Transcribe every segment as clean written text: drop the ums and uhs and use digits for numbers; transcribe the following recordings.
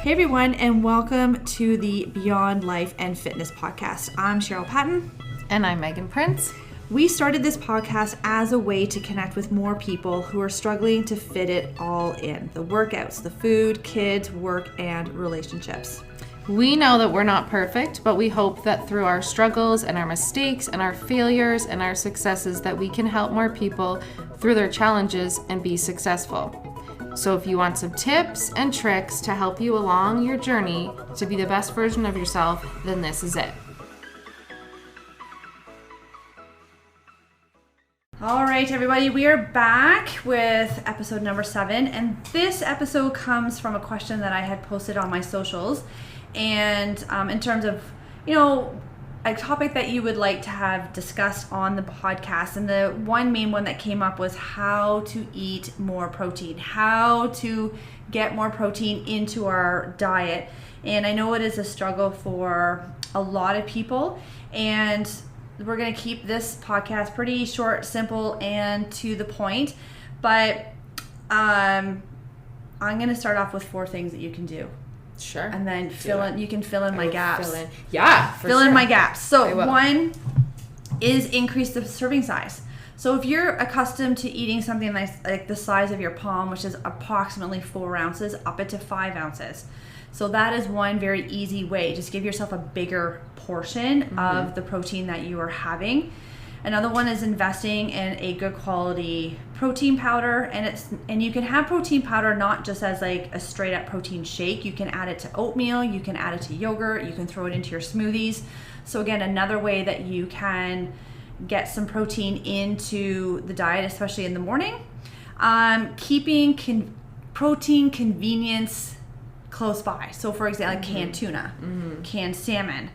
Hey everyone, and welcome to the Beyond Life and Fitness podcast. I'm Cheryl Patton. And I'm Meaghan Prince. We started this podcast as a way to connect with more people who are struggling to fit it all in. The workouts, the food, kids, work, and relationships. We know that we're not perfect, but we hope that through our struggles and our mistakes and our failures and our successes that we can help more people through their challenges and be successful. So if you want some tips and tricks to help you along your journey to be the best version of yourself, then this is it. All right, everybody, we are back with episode number 7, and this episode comes from a question that I had posted on my socials, and in terms of, a topic that you would like to have discussed on the podcast. And the one main one that came up was how to eat more protein, how to get more protein into our diet. And I know it is a struggle for a lot of people, and we're going to keep this podcast pretty short, simple, and to the point. But I'm going to start off with 4 things that you can do. Sure. And then you can fill in my gaps. Fill in my gaps. So one is increase the serving size. So if you're accustomed to eating something like the size of your palm, which is approximately 4 ounces, up it to 5 ounces. So that is one very easy way. Just give yourself a bigger portion of the protein that you are having. Another one is investing in a good quality protein powder, and you can have protein powder not just as like a straight up protein shake. You can add it to oatmeal, you can add it to yogurt, you can throw it into your smoothies. So again, another way that you can get some protein into the diet, especially in the morning. Keeping protein convenience close by. So for example, like canned tuna, canned salmon.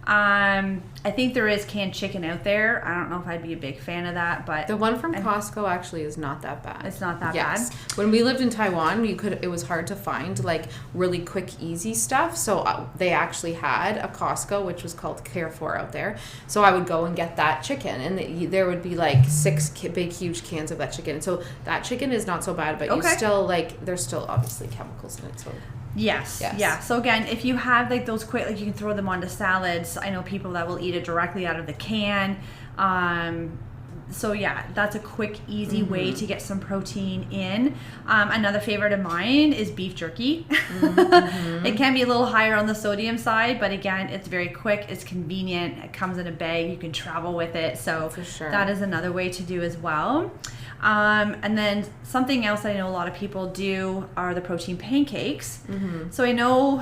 I think there is canned chicken out there. I don't know if I'd be a big fan of that, but the one from Costco actually is not that bad. It's not that bad. When we lived in Taiwan, it was hard to find like really quick, easy stuff. So they actually had a Costco, which was called Carrefour out there. So I would go and get that chicken, and there would be like 6 big, huge cans of that chicken. So that chicken is not so bad, but you still there's still obviously chemicals in it. So. Yes. Yeah. So again, if you have like those quick, like you can throw them onto salads. I know people that will eat it directly out of the can. So yeah, that's a quick, easy way to get some protein in. Another favorite of mine is beef jerky. It can be a little higher on the sodium side, but again, it's very quick, it's convenient, it comes in a bag, you can travel with it. So for sure, that is another way to do as well. And then something else that I know a lot of people do are the protein pancakes. So I know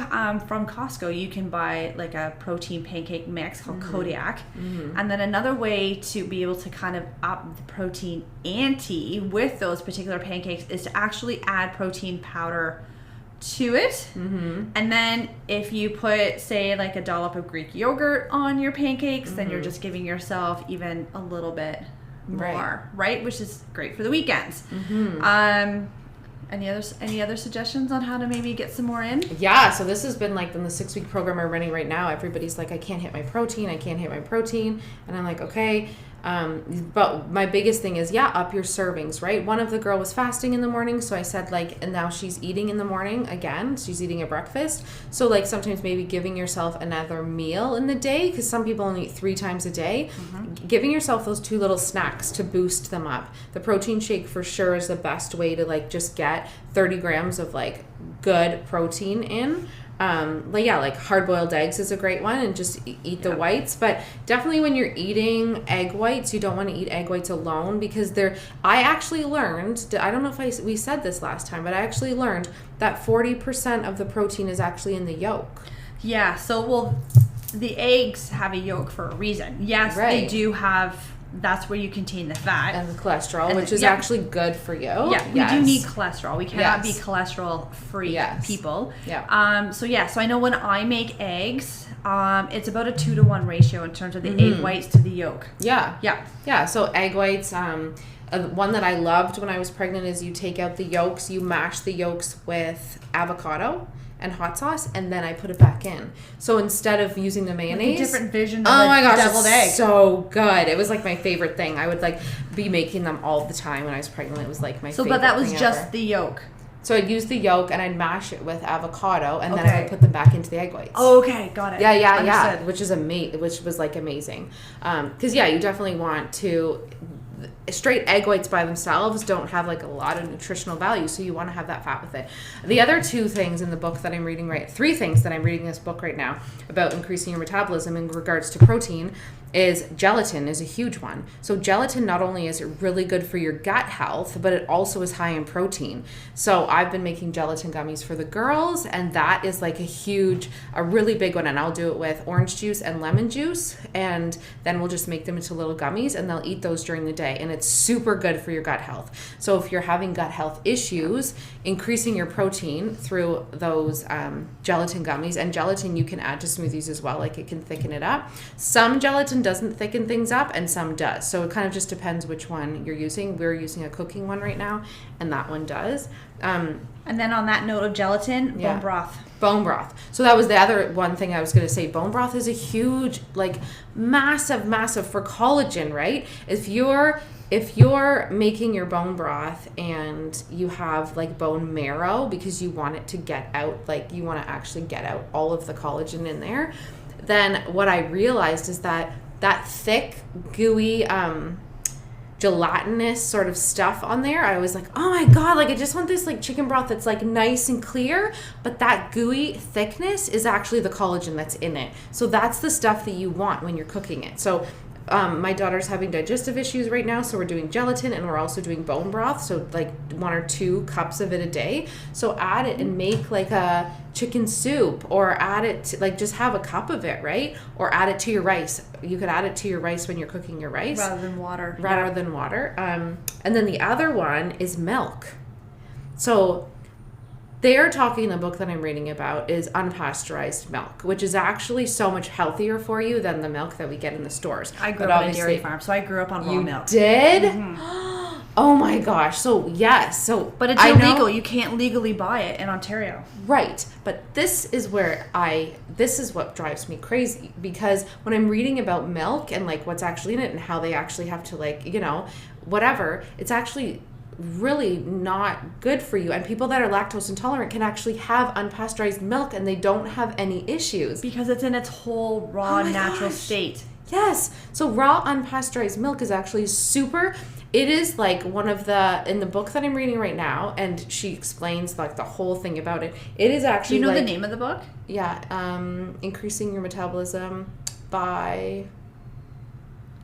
from Costco you can buy like a protein pancake mix called Kodiak. And then another way to be able to kind of up the protein ante with those particular pancakes is to actually add protein powder to it. And then if you put, say, like a dollop of Greek yogurt on your pancakes, then you're just giving yourself even a little bit more, right? Which is great for the weekends. Any other suggestions on how to maybe get some more in? Yeah, so this has been like in the 6-week program we're running right now. Everybody's like, I can't hit my protein. And I'm like, okay. But my biggest thing is, up your servings, right? One of the girl was fasting in the morning, so I said and now she's eating in the morning again. She's eating a breakfast. So like sometimes maybe giving yourself another meal in the day, because some people only eat 3 times a day. Giving yourself those 2 little snacks to boost them up. The protein shake for sure is the best way to like just get 30 grams of like good protein in. Like hard-boiled eggs is a great one, and just eat the whites. But definitely when you're eating egg whites, you don't want to eat egg whites alone, because I actually learned, I don't know if we said this last time, but I actually learned that 40% of the protein is actually in the yolk. Yeah, so the eggs have a yolk for a reason. Yes, they do have. That's where you contain the fat and the cholesterol, which is actually good for you. Yeah, we do need cholesterol. We cannot be cholesterol-free people. Yeah. So I know when I make eggs, it's about a 2-to-1 ratio in terms of the egg whites to the yolk. Yeah. So egg whites. One that I loved when I was pregnant is you take out the yolks, you mash the yolks with avocado and hot sauce, and then I put it back in. So instead of using the mayonnaise, like a different vision of a deviled egg. So good. It was like my favorite thing. I would like be making them all the time when I was pregnant. It was like my favorite. But that was thing just ever. the yolk. So I'd use the yolk and I'd mash it with avocado, and then I would put them back into the egg whites. Oh, okay, got it. Yeah. Which was like amazing. Because you definitely want to. Straight egg whites by themselves don't have like a lot of nutritional value, so you want to have that fat with it. The other two things in the book that I'm reading three things that I'm reading in this book right now about increasing your metabolism in regards to protein is gelatin is a huge one. So gelatin not only is it really good for your gut health, but it also is high in protein. So I've been making gelatin gummies for the girls, and that is like a really big one. And I'll do it with orange juice and lemon juice, and then we'll just make them into little gummies, and they'll eat those during the day. And it's super good for your gut health. So if you're having gut health issues, increasing your protein through those gelatin gummies, and gelatin you can add to smoothies as well, like it can thicken it up. Some gelatin doesn't thicken things up and some does, so it kind of just depends which one you're using. We're using a cooking one right now, and that one does. And then on that note of gelatin, bone broth. So that was the other one thing I was going to say. Bone broth is a huge, like massive for collagen, right? If you're making your bone broth and you have like bone marrow because you want it to get out, like you want to actually get out all of the collagen in there, then what I realized is that thick, gooey, gelatinous sort of stuff on there, I was like, oh my god, like I just want this like chicken broth that's like nice and clear, but that gooey thickness is actually the collagen that's in it. So that's the stuff that you want when you're cooking it. So my daughter's having digestive issues right now, so we're doing gelatin and we're also doing bone broth, so like 1 or 2 cups of it a day. So add it and make like a chicken soup, or add it to, like just have a cup of it, right? Or add it to your rice. You could add it to your rice when you're cooking your rice. Rather than water. And then the other one is milk. So they're talking, the book that I'm reading about is unpasteurized milk, which is actually so much healthier for you than the milk that we get in the stores. I grew up on a dairy farm, so I grew up on raw milk. You did? Mm-hmm. Oh my gosh. So yes. But it's illegal. You can't legally buy it in Ontario. Right. But this is what drives me crazy, because when I'm reading about milk and like what's actually in it and how they actually have to like, whatever, it's actually really not good for you. And people that are lactose intolerant can actually have unpasteurized milk and they don't have any issues. Because it's in its whole raw, natural state. Yes. So raw unpasteurized milk is actually it is like one of in the book that I'm reading right now, and she explains like the whole thing about it. It is actually Do you know the name of the book? Yeah. Increasing Your Metabolism by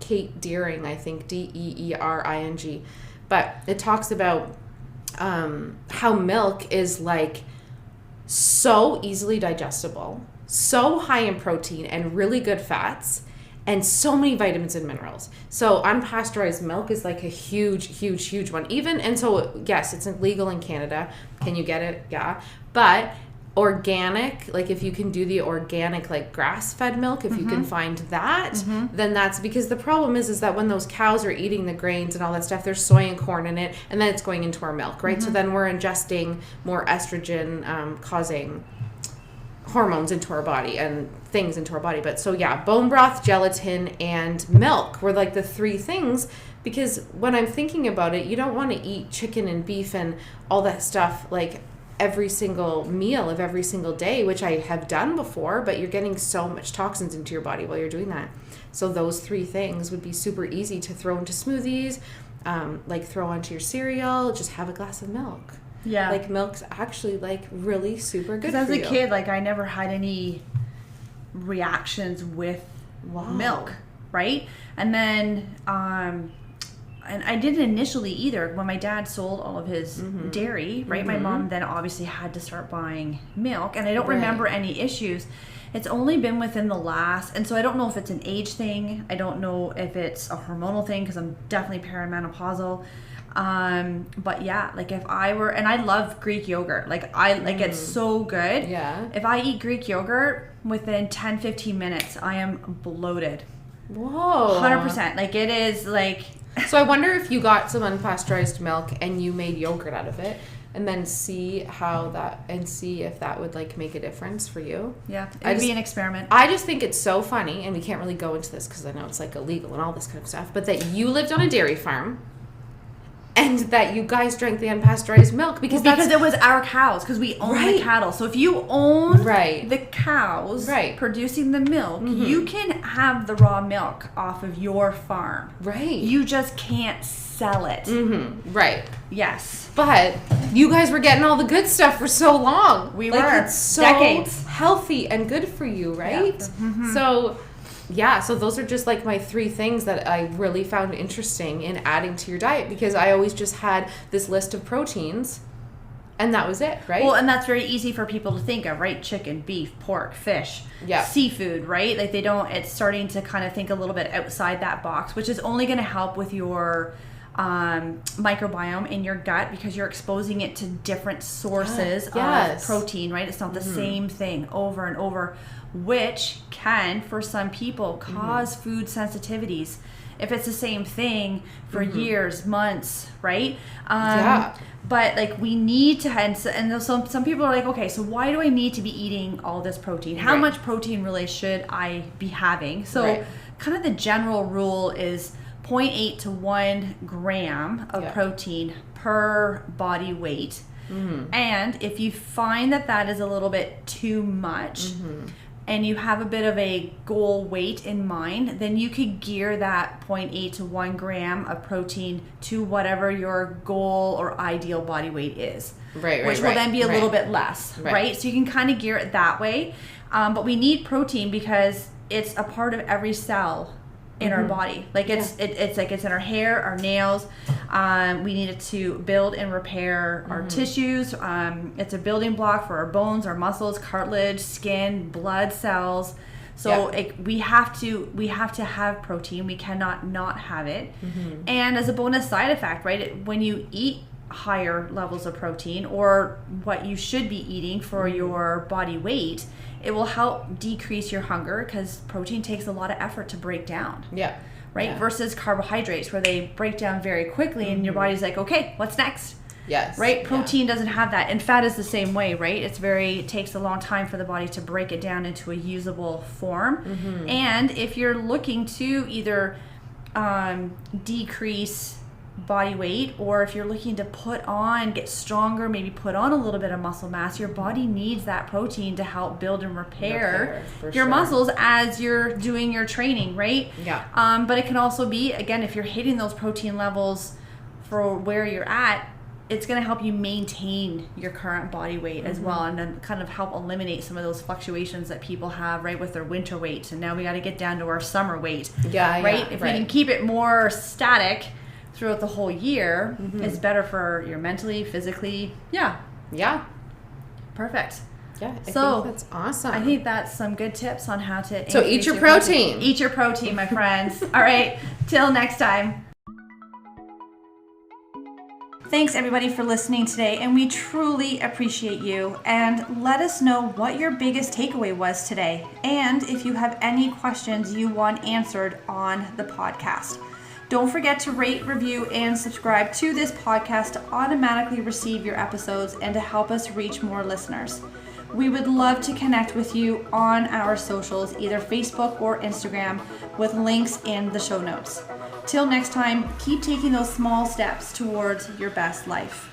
Kate Deering, I think, Deering. But it talks about how milk is like so easily digestible, so high in protein and really good fats, and so many vitamins and minerals. So unpasteurized milk is like a huge one. So yes, it's illegal in Canada. Can you get it? Yeah. But organic, like if you can do the organic like grass-fed milk, if you can find that, then that's, because the problem is that when those cows are eating the grains and all that stuff, there's soy and corn in it, and then it's going into our milk, right? So then we're ingesting more estrogen causing hormones into our body and things into our body. But so yeah, bone broth, gelatin, and milk were like the 3 things, because when I'm thinking about it, you don't want to eat chicken and beef and all that stuff like every single meal of every single day, which I have done before, but you're getting so much toxins into your body while you're doing that. So those 3 things would be super easy to throw into smoothies, like throw onto your cereal, just have a glass of milk. Yeah. Like milk's actually like really super good for you. Because as a kid, like I never had any reactions with milk, right? And then and I didn't initially either. When my dad sold all of his dairy, right? My mom then obviously had to start buying milk, and I don't remember any issues. It's only been within the last, and so I don't know if it's an age thing. I don't know if it's a hormonal thing, because I'm definitely perimenopausal. But yeah, like if I were, and I love Greek yogurt. Like it's so good. Yeah. If I eat Greek yogurt, within 10-15 minutes, I am bloated. Whoa. 100%. Like it is like... So I wonder if you got some unpasteurized milk and you made yogurt out of it, and then see if that would like make a difference for you. Yeah, it would be an experiment. I just think it's so funny, and we can't really go into this because I know it's like illegal and all this kind of stuff, but that you lived on a dairy farm and that you guys drank the unpasteurized milk because it was our cows, because we own the cattle. So if you own the cows producing the milk, you can have the raw milk off of your farm. Right. You just can't sell it. Right. Yes. But you guys were getting all the good stuff for so long. We were. It's so decades. Healthy and good for you, right? Yeah. So those are just like my 3 things that I really found interesting in adding to your diet, because I always just had this list of proteins and that was it, right? Well, and that's very easy for people to think of, right? Chicken, beef, pork, fish, seafood, right? Like it's starting to kind of think a little bit outside that box, which is only going to help with your microbiome in your gut, because you're exposing it to different sources of protein, right? It's not the same thing over and over, which can, for some people, cause food sensitivities if it's the same thing for years, months, right? But like we need to, and some people are like, okay, so why do I need to be eating all this protein? How much protein really should I be having? So kind of the general rule is 0.8 to 1 gram of protein per body weight. And if you find that is a little bit too much, and you have a bit of a goal weight in mind, then you could gear that 0.8 to 1 gram of protein to whatever your goal or ideal body weight is. Which will then be a little bit less, right? So you can kind of gear it that way. But we need protein because it's a part of every cell in our body. Like it's like it's in our hair, our nails. We need it to build and repair our tissues. It's a building block for our bones, our muscles, cartilage, skin, blood cells. So we have to have protein. We cannot not have it. And as a bonus side effect, right, when you eat higher levels of protein, or what you should be eating for your body weight, it will help decrease your hunger, because protein takes a lot of effort to break down. Right? Versus carbohydrates, where they break down very quickly and your body's like, okay, what's next? Right? Protein doesn't have that. And fat is the same way, right? It takes a long time for the body to break it down into a usable form. And if you're looking to either decrease body weight, or if you're looking to get stronger, maybe put on a little bit of muscle mass, your body needs that protein to help build and repair your muscles as you're doing your training, right? But it can also be, again, if you're hitting those protein levels for where you're at, it's going to help you maintain your current body weight as well, and then kind of help eliminate some of those fluctuations that people have, right, with their winter weight. And now we got to get down to our summer weight, right? If we can keep it more static throughout the whole year, it's better for your mentally, physically. Perfect. I think that's awesome. I think that's some good tips on how to So eat your protein. Eat your protein, my friends. All right, till next time. Thanks everybody for listening today, and we truly appreciate you. And let us know what your biggest takeaway was today, and if you have any questions you want answered on the podcast. Don't forget to rate, review, and subscribe to this podcast to automatically receive your episodes and to help us reach more listeners. We would love to connect with you on our socials, either Facebook or Instagram, with links in the show notes. Till next time, keep taking those small steps towards your best life.